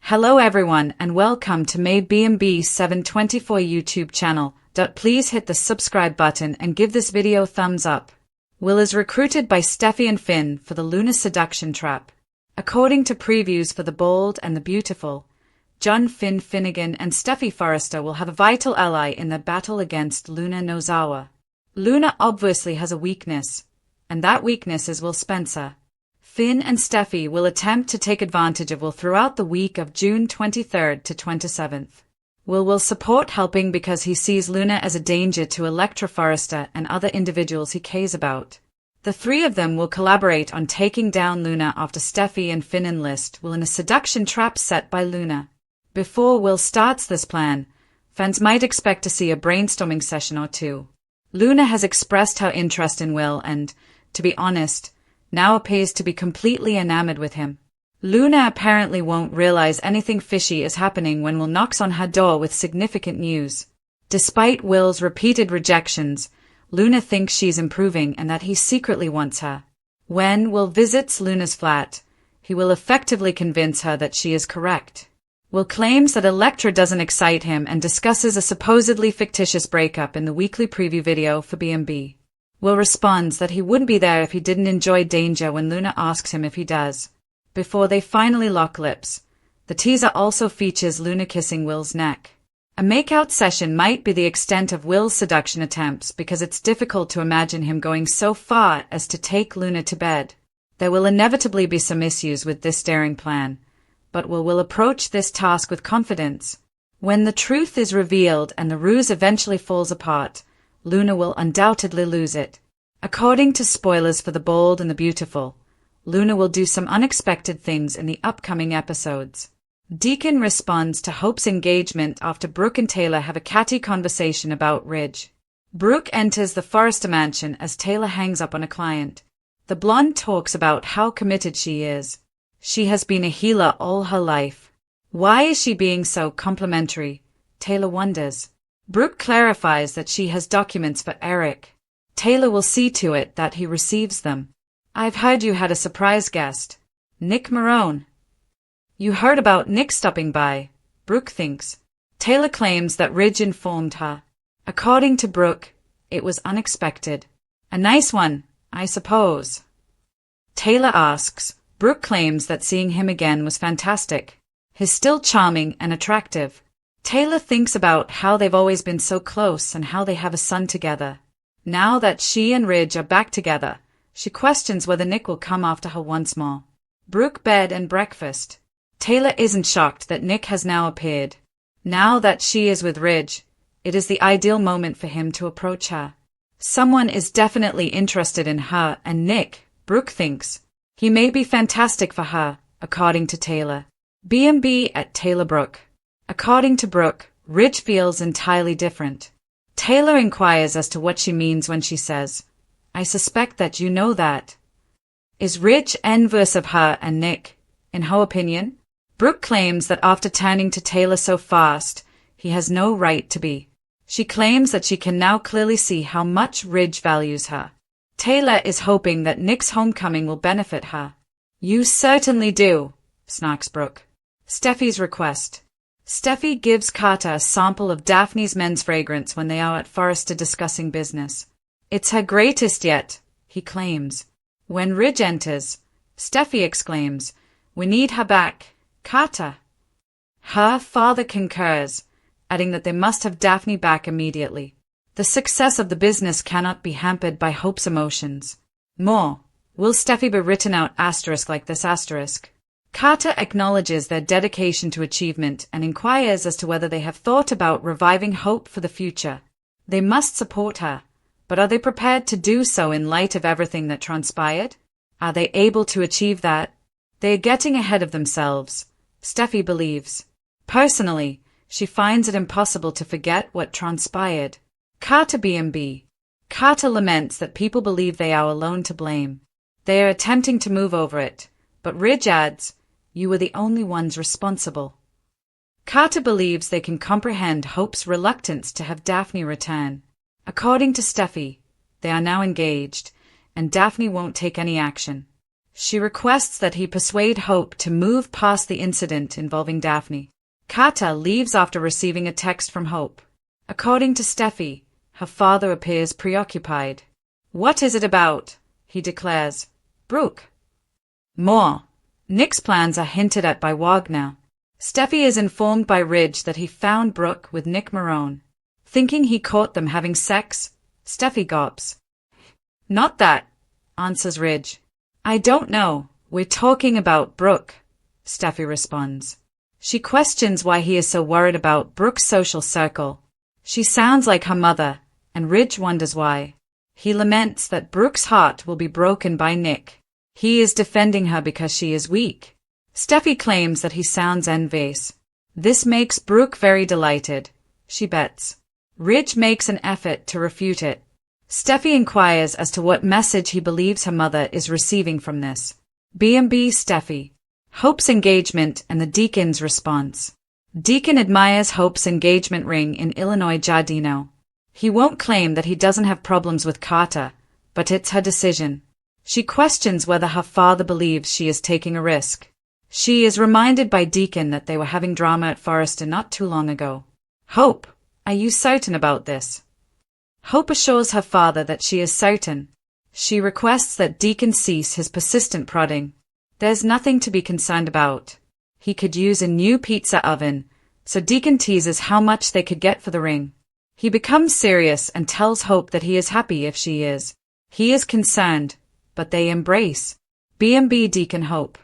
Hello everyone and welcome to my B&B 724 YouTube channel. Please hit the subscribe button and give this video a thumbs up. Will is recruited by Steffy and Finn for the Luna Seduction trap. According to previews for The Bold and the Beautiful, John Finn Finnegan and Steffy Forrester will have a vital ally in their battle against Luna Nozawa. Luna obviously has a weakness, and that weakness is Will Spencer. Finn and Steffy will attempt to take advantage of Will throughout the week of June 23rd to 27th. Will support helping because he sees Luna as a danger to Electra Forrester and other individuals he cares about. The three of them will collaborate on taking down Luna after Steffy and Finn Enlist Will in a seduction trap set by Luna. Before Will starts this plan, fans might expect to see a brainstorming session or two. Luna has expressed her interest in Will and, to be honest, now appears to be completely enamored with him. Luna apparently won't realize anything fishy is happening when Will knocks on her door with significant news. Despite Will's repeated rejections, Luna thinks she's improving and that he secretly wants her. When Will visits Luna's flat, he will effectively convince her that she is correct. Will claims that Electra doesn't excite him and discusses a supposedly fictitious breakup in the weekly preview video for B&B. Will responds that he wouldn't be there if he didn't enjoy danger when Luna asks him if he does. Before they finally lock lips, the teaser also features Luna kissing Will's neck. A makeout session might be the extent of Will's seduction attempts because it's difficult to imagine him going so far as to take Luna to bed. There will inevitably be some issues with this daring plan, but Will approach this task with confidence. When the truth is revealed and the ruse eventually falls apart, Luna will undoubtedly lose it. According to spoilers for The Bold and the Beautiful, Luna will do some unexpected things in the upcoming episodes. Deacon responds to Hope's engagement after Brooke and Taylor have a catty conversation about Ridge. Brooke enters the Forrester mansion as Taylor hangs up on a client. The blonde talks about how committed she is. She has been a healer all her life. Why is she being so complimentary? Taylor wonders. Brooke clarifies that she has documents for Eric. Taylor will see to it that he receives them. I've heard you had a surprise guest. Nick Marone. You heard about Nick stopping by, Brooke thinks. Taylor claims that Ridge informed her. According to Brooke, it was unexpected. A nice one, I suppose. Taylor asks. Brooke claims that seeing him again was fantastic. He's still charming and attractive. Taylor thinks about how they've always been so close and how they have a son together. Now that she and Ridge are back together, she questions whether Nick will come after her once more. Brooke bed and breakfast. Taylor isn't shocked that Nick has now appeared. Now that she is with Ridge, it is the ideal moment for him to approach her. Someone is definitely interested in her and Nick, Brooke thinks. He may be fantastic for her, according to Taylor. B&B at Taylor Brooke. According to Brooke, Ridge feels entirely different. Taylor inquires as to what she means when she says, I suspect that you know that. Is Ridge envious of her and Nick, in her opinion? Brooke claims that after turning to Taylor so fast, he has no right to be. She claims that she can now clearly see how much Ridge values her. Taylor is hoping that Nick's homecoming will benefit her. You certainly do, snarks Brooke. Steffy's request. Steffy gives Carter a sample of Daphne's men's fragrance when they are at Forrester discussing business. It's her greatest yet, he claims. When Ridge enters, Steffy exclaims, We need her back, Carter. Her father concurs, adding that they must have Daphne back immediately. The success of the business cannot be hampered by Hope's emotions. More, will Steffy be written out asterisk like this asterisk? Carter acknowledges their dedication to achievement and inquires as to whether they have thought about reviving Hope for the future. They must support her, but are they prepared to do so in light of everything that transpired? Are they able to achieve that? They are getting ahead of themselves, Steffy believes. Personally, she finds it impossible to forget what transpired. Carter B&B. Carter laments that people believe they are alone to blame. They are attempting to move over it, but Ridge adds, You were the only ones responsible. Carter believes they can comprehend Hope's reluctance to have Daphne return. According to Steffy, they are now engaged, and Daphne won't take any action. She requests that he persuade Hope to move past the incident involving Daphne. Carter leaves after receiving a text from Hope. According to Steffy, her father appears preoccupied. "What is it about?" he declares. "Brooke." More. Nick's plans are hinted at by Wagner. Steffy is informed by Ridge that he found Brooke with Nick Marone. Thinking he caught them having sex, Steffy gulps. "Not that," answers Ridge. "I don't know. We're talking about Brooke," Steffy responds. She questions why he is so worried about Brooke's social circle. She sounds like her mother, and Ridge wonders why. He laments that Brooke's heart will be broken by Nick. He is defending her because she is weak. Steffy claims that he sounds envious. This makes Brooke very delighted. She bets. Ridge makes an effort to refute it. Steffy inquires as to what message he believes her mother is receiving from this. B&B Steffy. Hope's engagement and the Deacon's response. Deacon admires Hope's engagement ring in Illinois Giardino. He won't claim that he doesn't have problems with Carter, but it's her decision. She questions whether her father believes she is taking a risk. She is reminded by Deacon that they were having drama at Forrester not too long ago. "Hope, are you certain about this?" Hope assures her father that she is certain. She requests that Deacon cease his persistent prodding. There's nothing to be concerned about. He could use a new pizza oven, so Deacon teases how much they could get for the ring. He becomes serious and tells Hope that he is happy if she is. He is concerned, but they embrace. B&B Deacon Hope.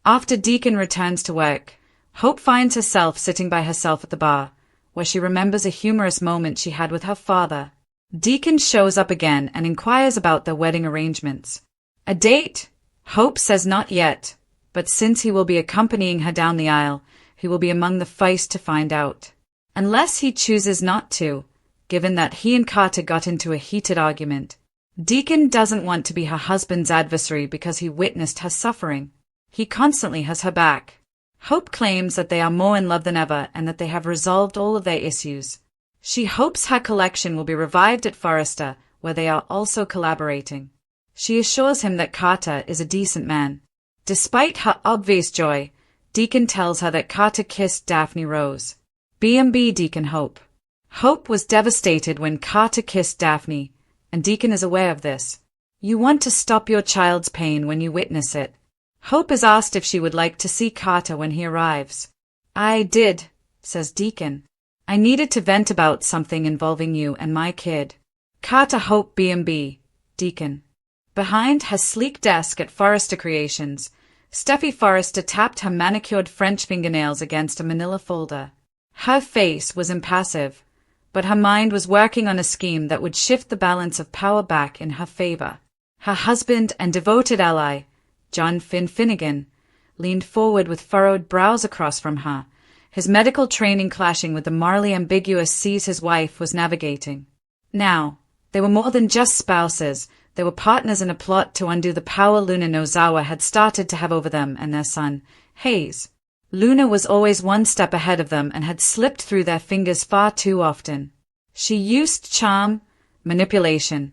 After Deacon returns to work, Hope finds herself sitting by herself at the bar, where she remembers a humorous moment she had with her father. Deacon shows up again and inquires about their wedding arrangements. A date? Hope says not yet, but since he will be accompanying her down the aisle, he will be among the first to find out. Unless he chooses not to, given that he and Carter got into a heated argument. Deacon doesn't want to be her husband's adversary because he witnessed her suffering. He constantly has her back. Hope claims that they are more in love than ever and that they have resolved all of their issues. She hopes her collection will be revived at Forrester, where they are also collaborating. She assures him that Carter is a decent man. Despite her obvious joy, Deacon tells her that Carter kissed Daphne Rose. B&B Deacon Hope. Hope was devastated when Carter kissed Daphne, and Deacon is aware of this. You want to stop your child's pain when you witness it. Hope is asked if she would like to see Carter when he arrives. "I did," says Deacon. "I needed to vent about something involving you and my kid." Carter Hope B&B, Deacon. Behind her sleek desk at Forrester Creations, Steffi Forrester tapped her manicured French fingernails against a manila folder. Her face was impassive, but her mind was working on a scheme that would shift the balance of power back in her favor. Her husband and devoted ally, John Finnegan, leaned forward with furrowed brows across from her, his medical training clashing with the morally ambiguous seas his wife was navigating. Now, they were more than just spouses, they were partners in a plot to undo the power Luna Nozawa had started to have over them and their son, Hayes. Luna was always one step ahead of them and had slipped through their fingers far too often. She used charm, manipulation,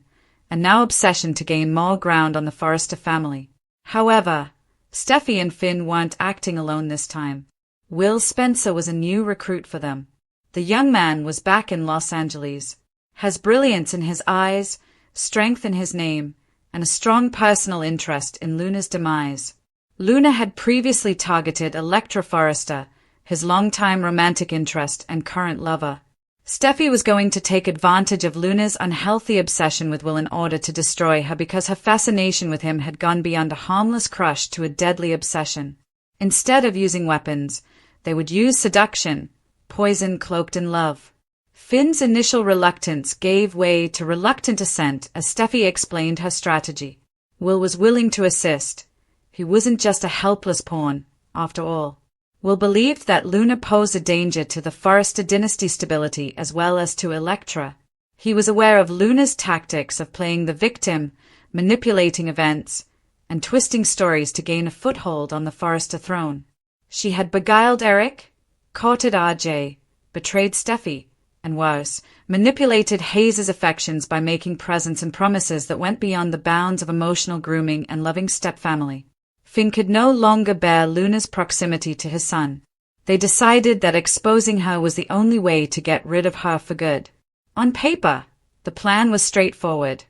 and now obsession to gain more ground on the Forrester family. However, Steffi and Finn weren't acting alone this time. Will Spencer was a new recruit for them. The young man was back in Los Angeles, has brilliance in his eyes, strength in his name, and a strong personal interest in Luna's demise. Luna had previously targeted Electra Forrester, his longtime romantic interest and current lover. Steffi was going to take advantage of Luna's unhealthy obsession with Will in order to destroy her because her fascination with him had gone beyond a harmless crush to a deadly obsession. Instead of using weapons, they would use seduction, poison cloaked in love. Finn's initial reluctance gave way to reluctant assent as Steffi explained her strategy. Will was willing to assist. He wasn't just a helpless pawn, after all. Will believed that Luna posed a danger to the Forrester dynasty stability as well as to Electra. He was aware of Luna's tactics of playing the victim, manipulating events, and twisting stories to gain a foothold on the Forrester throne. She had beguiled Eric, courted RJ, betrayed Steffi, and worse, manipulated Hayes' affections by making presents and promises that went beyond the bounds of emotional grooming and loving stepfamily. Finn could no longer bear Luna's proximity to his son. They decided that exposing her was the only way to get rid of her for good. On paper, the plan was straightforward.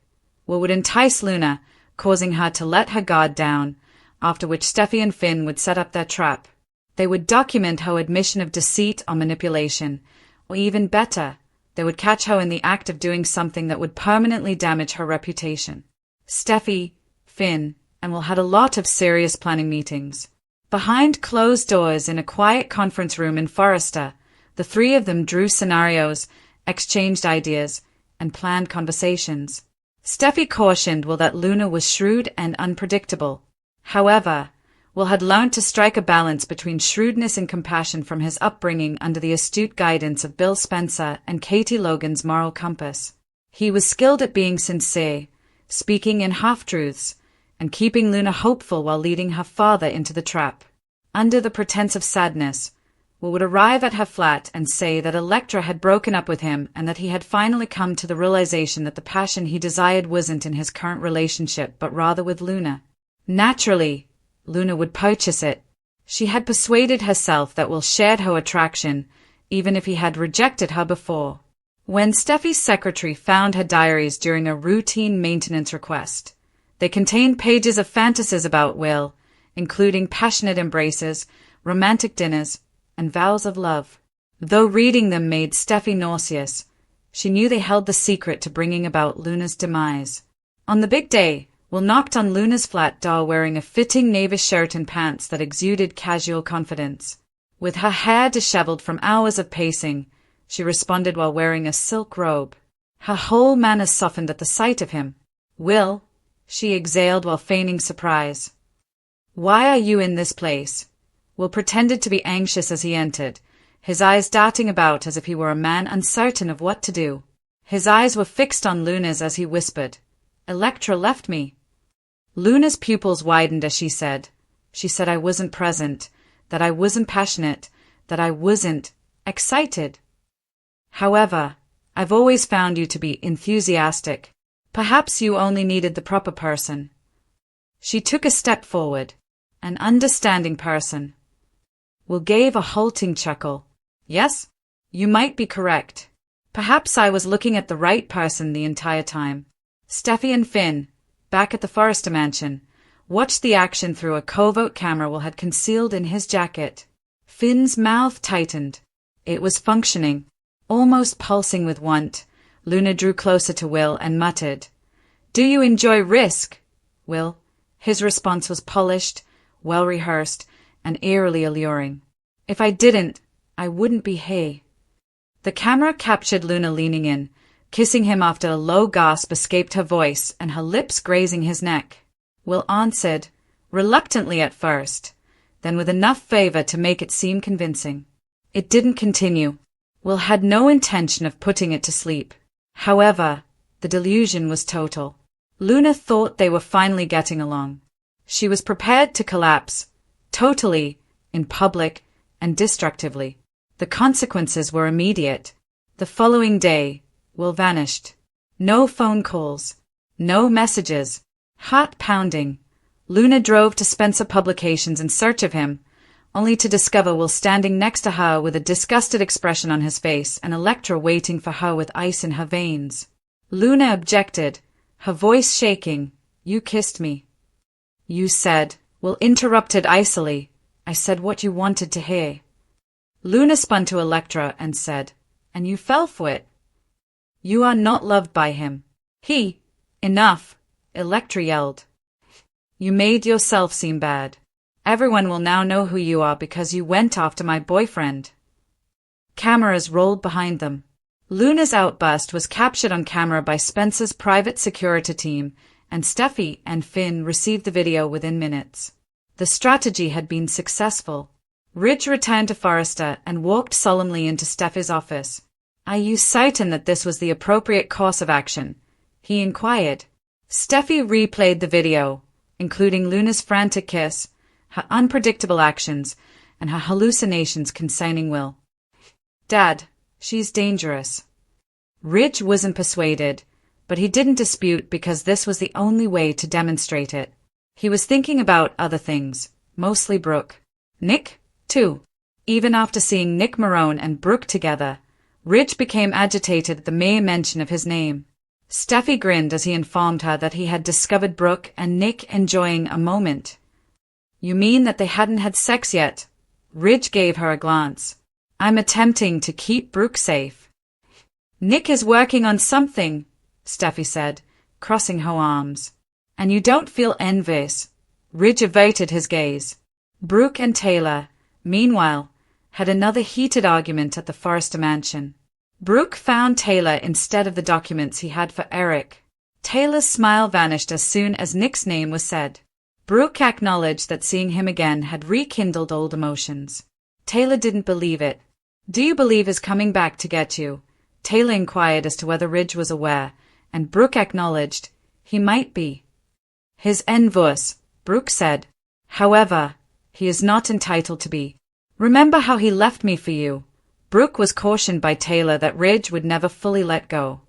Will would entice Luna, causing her to let her guard down, after which Steffy and Finn would set up their trap. They would document her admission of deceit or manipulation, or even better, they would catch her in the act of doing something that would permanently damage her reputation. Steffy, Finn, and Will had a lot of serious planning meetings. Behind closed doors in a quiet conference room in Forrester, the three of them drew scenarios, exchanged ideas, and planned conversations. Steffy cautioned Will that Luna was shrewd and unpredictable. However, Will had learned to strike a balance between shrewdness and compassion from his upbringing under the astute guidance of Bill Spencer and Katie Logan's moral compass. He was skilled at being sincere, speaking in half-truths, and keeping Luna hopeful while leading her father into the trap. Under the pretense of sadness, Will would arrive at her flat and say that Electra had broken up with him and that he had finally come to the realization that the passion he desired wasn't in his current relationship but rather with Luna. Naturally, Luna would purchase it. She had persuaded herself that Will shared her attraction, even if he had rejected her before. When Steffy's secretary found her diaries during a routine maintenance request, they contained pages of fantasies about Will, including passionate embraces, romantic dinners, and vows of love. Though reading them made Steffy nauseous, she knew they held the secret to bringing about Luna's demise. On the big day, Will knocked on Luna's flat door wearing a fitting navy shirt and pants that exuded casual confidence. With her hair disheveled from hours of pacing, she responded while wearing a silk robe. Her whole manner softened at the sight of him. "Will," she exhaled while feigning surprise. "Why are you in this place?" Will pretended to be anxious as he entered, his eyes darting about as if he were a man uncertain of what to do. His eyes were fixed on Luna's as he whispered, "Electra left me." Luna's pupils widened as she said I wasn't present, that I wasn't passionate, that I wasn't excited. However, I've always found you to be enthusiastic. Perhaps you only needed the proper person. She took a step forward. An understanding person. Will gave a halting chuckle. Yes, you might be correct. Perhaps I was looking at the right person the entire time. Steffy and Finn, back at the Forrester mansion, watched the action through a covert camera Will had concealed in his jacket. Finn's mouth tightened. It was functioning, almost pulsing with want. Luna drew closer to Will and muttered, "Do you enjoy risk, Will?" His response was polished, well-rehearsed, and eerily alluring. "If I didn't, I wouldn't be here." The camera captured Luna leaning in, kissing him after a low gasp escaped her voice and her lips grazing his neck. Will answered, reluctantly at first, then with enough favor to make it seem convincing. It didn't continue. Will had no intention of putting it to sleep. However, the delusion was total. Luna thought they were finally getting along. She was prepared to collapse, totally, in public, and destructively. The consequences were immediate. The following day, Will vanished. No phone calls. No messages. Heart pounding. Luna drove to Spencer Publications in search of him, only to discover Will standing next to her with a disgusted expression on his face and Electra waiting for her with ice in her veins. Luna objected, her voice shaking. "You kissed me." "You said," Will interrupted icily. "I said what you wanted to hear." Luna spun to Electra and said, "And you fell for it. You are not loved by him." Enough, Electra yelled. "You made yourself seem bad. Everyone will now know who you are because you went after my boyfriend." Cameras rolled behind them. Luna's outburst was captured on camera by Spencer's private security team, and Steffy and Finn received the video within minutes. The strategy had been successful. Ridge returned to Forrester and walked solemnly into Steffy's office. "Are you certain that this was the appropriate course of action?" he inquired. Steffy replayed the video, including Luna's frantic kiss, her unpredictable actions, and her hallucinations concerning Will. "Dad, she's dangerous." Ridge wasn't persuaded, but he didn't dispute because this was the only way to demonstrate it. He was thinking about other things, mostly Brooke. Nick, too. Even after seeing Nick Marone and Brooke together, Ridge became agitated at the mere mention of his name. Steffi grinned as he informed her that he had discovered Brooke and Nick enjoying a moment. You mean that they hadn't had sex yet? Ridge gave her a glance. I'm attempting to keep Brooke safe. Nick is working on something, Steffi said, crossing her arms. And you don't feel envious. Ridge averted his gaze. Brooke and Taylor, meanwhile, had another heated argument at the Forrester mansion. Brooke found Taylor instead of the documents he had for Eric. Taylor's smile vanished as soon as Nick's name was said. Brooke acknowledged that seeing him again had rekindled old emotions. Taylor didn't believe it. Do you believe he's coming back to get you? Taylor inquired as to whether Ridge was aware, and Brooke acknowledged he might be. His envious, Brooke said. However, he is not entitled to be. Remember how he left me for you? Brooke was cautioned by Taylor that Ridge would never fully let go.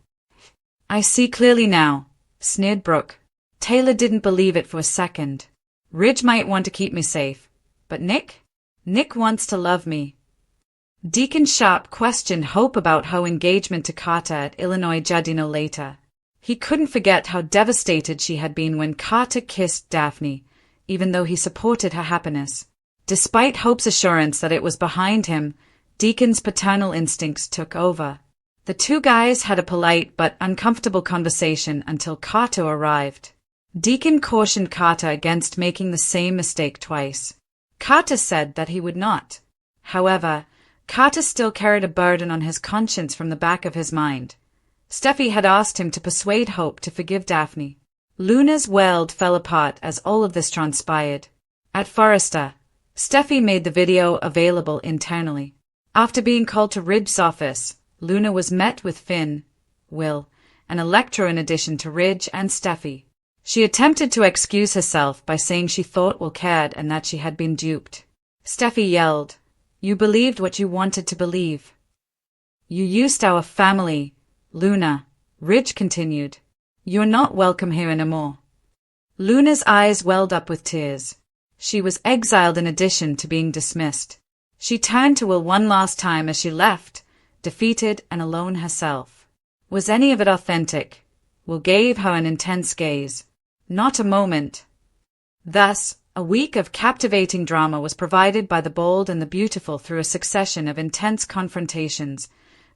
I see clearly now, sneered Brooke. Taylor didn't believe it for a second. Ridge might want to keep me safe, but Nick? Nick wants to love me. Deacon Sharp questioned Hope about her engagement to Carter at Illinois Giardino later. He couldn't forget how devastated she had been when Carter kissed Daphne, even though he supported her happiness. Despite Hope's assurance that it was behind him, Deacon's paternal instincts took over. The two guys had a polite but uncomfortable conversation until Carter arrived. Deacon cautioned Carter against making the same mistake twice. Carter said that he would not. However, Carter still carried a burden on his conscience from the back of his mind. Steffi had asked him to persuade Hope to forgive Daphne. Luna's world fell apart as all of this transpired. At Forrester, Steffi made the video available internally. After being called to Ridge's office, Luna was met with Finn, Will, and Electra in addition to Ridge and Steffi. She attempted to excuse herself by saying she thought Will cared and that she had been duped. Steffi yelled, "You believed what you wanted to believe. You used our family, Luna," Ridge continued. "You're not welcome here anymore." Luna's eyes welled up with tears. She was exiled in addition to being dismissed. She turned to Will one last time as she left, defeated and alone herself. Was any of it authentic? Will gave her an intense gaze. Not a moment. Thus, a week of captivating drama was provided by the bold and the beautiful through a succession of intense confrontations,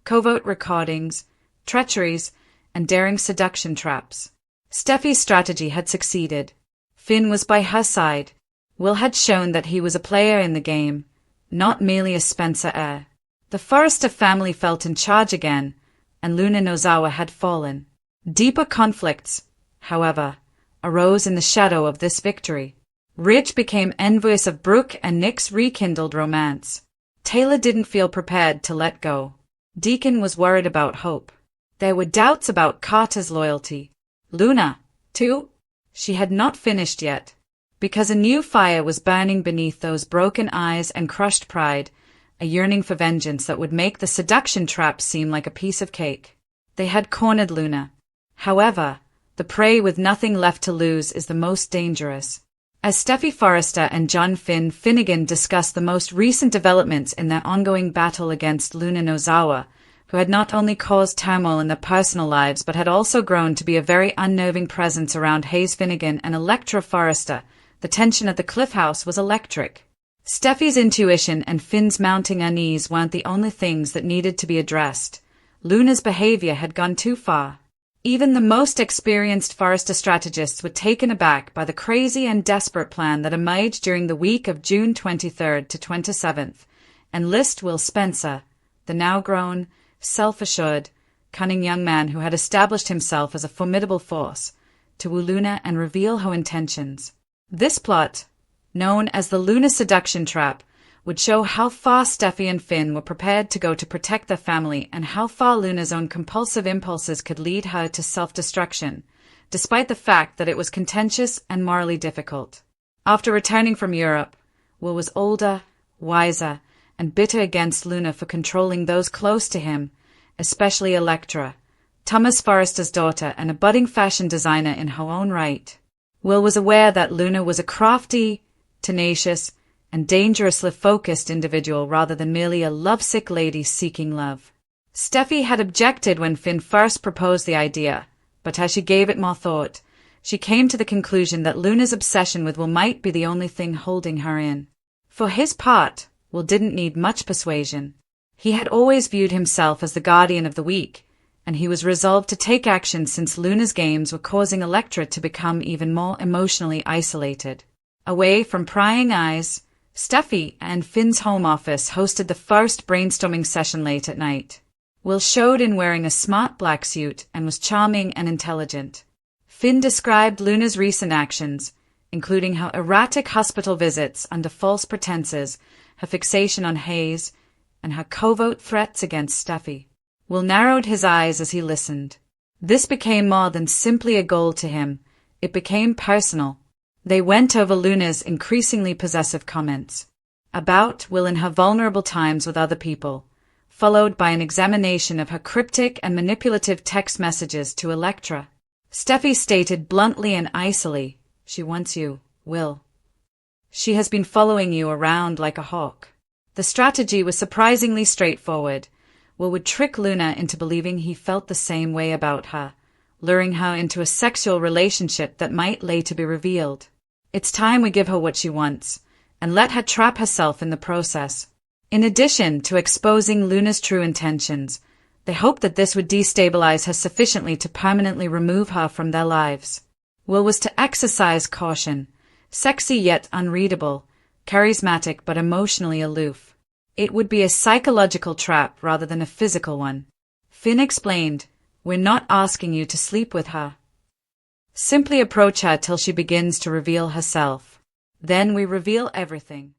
covert recordings, treacheries, and daring seduction traps. Steffi's strategy had succeeded. Finn was by her side. Will had shown that he was a player in the game, not merely a Spencer heir. The Forrester family felt in charge again, and Luna Nozawa had fallen. Deeper conflicts, however, arose in the shadow of this victory. Ridge became envious of Brooke and Nick's rekindled romance. Taylor didn't feel prepared to let go. Deacon was worried about Hope. There were doubts about Carter's loyalty. Luna, too? She had not finished yet. Because a new fire was burning beneath those broken eyes and crushed pride, a yearning for vengeance that would make the seduction trap seem like a piece of cake. They had cornered Luna. However, the prey with nothing left to lose is the most dangerous. As Steffi Forrester and John Finnegan discussed the most recent developments in their ongoing battle against Luna Nozawa, who had not only caused turmoil in their personal lives but had also grown to be a very unnerving presence around Hayes Finnegan and Electra Forrester, the tension at the Cliff House was electric. Steffi's intuition and Finn's mounting unease weren't the only things that needed to be addressed. Luna's behavior had gone too far. Even the most experienced Forrester strategists were taken aback by the crazy and desperate plan that emerged during the week of June 23rd to 27th. Enlist Will Spencer, the now-grown, self-assured, cunning young man who had established himself as a formidable force, to woo Luna and reveal her intentions. This plot, known as the Luna Seduction Trap, would show how far Steffi and Finn were prepared to go to protect their family and how far Luna's own compulsive impulses could lead her to self-destruction, despite the fact that it was contentious and morally difficult. After returning from Europe, Will was older, wiser, and bitter against Luna for controlling those close to him, especially Electra, Thomas Forrester's daughter and a budding fashion designer in her own right. Will was aware that Luna was a crafty, tenacious, and dangerously focused individual rather than merely a lovesick lady seeking love. Steffy had objected when Finn first proposed the idea, but as she gave it more thought, she came to the conclusion that Luna's obsession with Will might be the only thing holding her in. For his part, Will didn't need much persuasion. He had always viewed himself as the guardian of the weak, and he was resolved to take action since Luna's games were causing Electra to become even more emotionally isolated. Away from prying eyes, Steffy and Finn's home office hosted the first brainstorming session late at night. Will showed in wearing a smart black suit and was charming and intelligent. Finn described Luna's recent actions, including her erratic hospital visits under false pretenses, her fixation on Hayes, and her covert threats against Steffy. Will narrowed his eyes as he listened. This became more than simply a goal to him. It became personal. They went over Luna's increasingly possessive comments about Will and her vulnerable times with other people, followed by an examination of her cryptic and manipulative text messages to Electra. Steffy stated bluntly and icily, "She wants you, Will. She has been following you around like a hawk." The strategy was surprisingly straightforward. Will would trick Luna into believing he felt the same way about her, luring her into a sexual relationship that might later be revealed. It's time we give her what she wants, and let her trap herself in the process. In addition to exposing Luna's true intentions, they hoped that this would destabilize her sufficiently to permanently remove her from their lives. Will was to exercise caution, sexy yet unreadable, charismatic but emotionally aloof. It would be a psychological trap rather than a physical one. Finn explained, "We're not asking you to sleep with her. Simply approach her till she begins to reveal herself. Then we reveal everything."